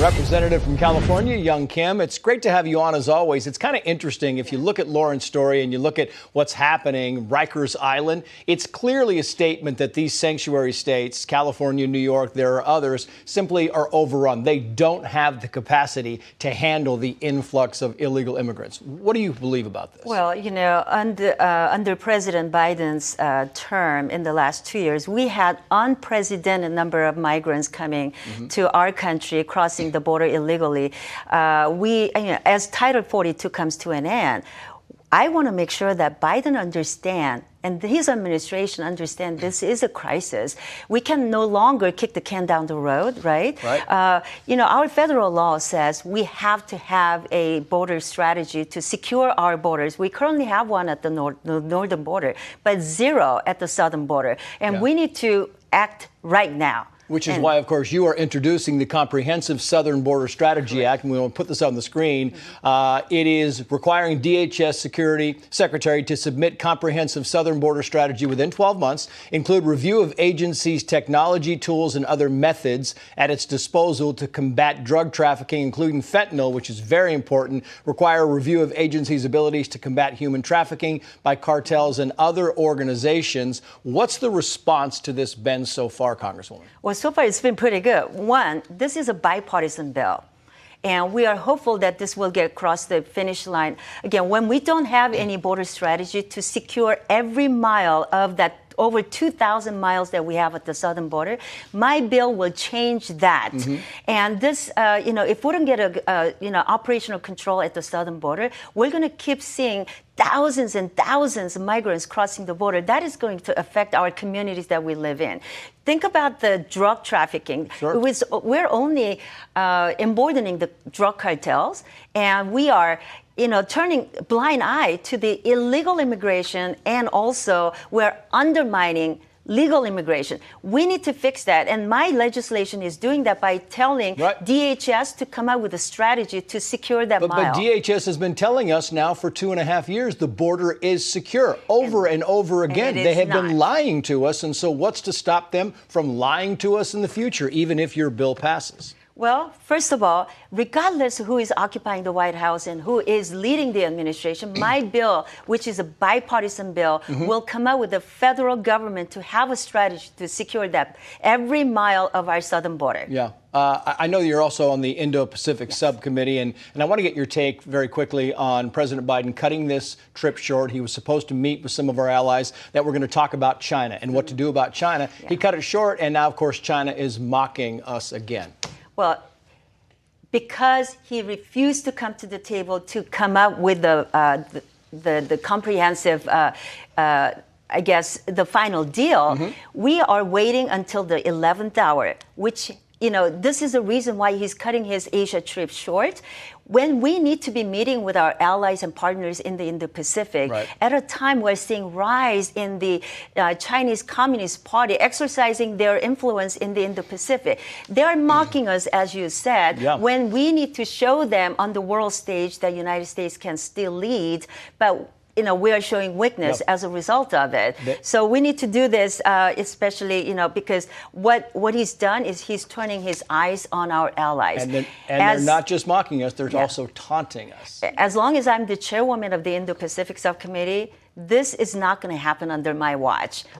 Representative from California, Young Kim, it's great to have you on as always. It's kind of interesting if you look at Lauren's story and you look at what's happening, Rikers Island, it's clearly a statement that these sanctuary states, California, New York, there are others, simply are overrun. They don't have the capacity to handle the influx of illegal immigrants. What do you believe about this? Well, you know, under President Biden's term in the last 2 years, we had unprecedented number of migrants coming to our country, crossing the border illegally. As Title 42 comes to an end, I want to make sure that Biden understand and his administration understand this is a crisis. We can no longer kick the can down the road, right? Our federal law says we have to have a border strategy to secure our borders. We currently have one at the northern border, but zero at the southern border. And we need to act right now. Which is why, of course, you are introducing the Comprehensive Southern Border Strategy Act, and we want to put this on the screen. It is requiring DHS Security Secretary to submit comprehensive Southern Border Strategy within 12 months, include review of agencies' technology, tools, and other methods at its disposal to combat drug trafficking, including fentanyl, which is very important, require a review of agencies' abilities to combat human trafficking by cartels and other organizations. What's the response to this been so far, Congresswoman? Well, so far it's been pretty good. One, this is a bipartisan bill, and we are hopeful that this will get across the finish line. Again, when we don't have any border strategy to secure every mile of that over 2,000 miles that we have at the southern border, my bill will change that. And this, if we don't get operational control at the southern border, we're going to keep seeing thousands and thousands of migrants crossing the border. That is going to affect our communities that we live in. Think about the drug trafficking. We're only emboldening the drug cartels, and we are turning a blind eye to the illegal immigration, and also we're undermining legal immigration. We need to fix that. And my legislation is doing that by telling DHS to come out with a strategy to secure that mile. But DHS has been telling us now for 2.5 years the border is secure over and over again. They have been lying to us. And so what's to stop them from lying to us in the future, even if your bill passes? Well, first of all, regardless of who is occupying the White House and who is leading the administration, my bill, which is a bipartisan bill, will come out with the federal government to have a strategy to secure that every mile of our southern border. Yeah. I know you're also on the Indo-Pacific subcommittee, and I want to get your take very quickly on President Biden cutting this trip short. He was supposed to meet with some of our allies that we're going to talk about China and what to do about China. He cut it short, and now, of course, China is mocking us again. Well, because he refused to come to the table to come up with the comprehensive, I guess, the final deal, we are waiting until the 11th hour, which, this is the reason why he's cutting his Asia trip short. When we need to be meeting with our allies and partners in the Indo-Pacific, at a time we're seeing rise in the Chinese Communist Party exercising their influence in the Indo-Pacific. They're mocking us, as you said, when we need to show them on the world stage that the United States can still lead, but we are showing weakness as a result of it. So we need to do this, especially, because what he's done is he's turning his eyes on our allies. And they're not just mocking us, they're also taunting us. As long as I'm the chairwoman of the Indo-Pacific Subcommittee, this is not going to happen under my watch.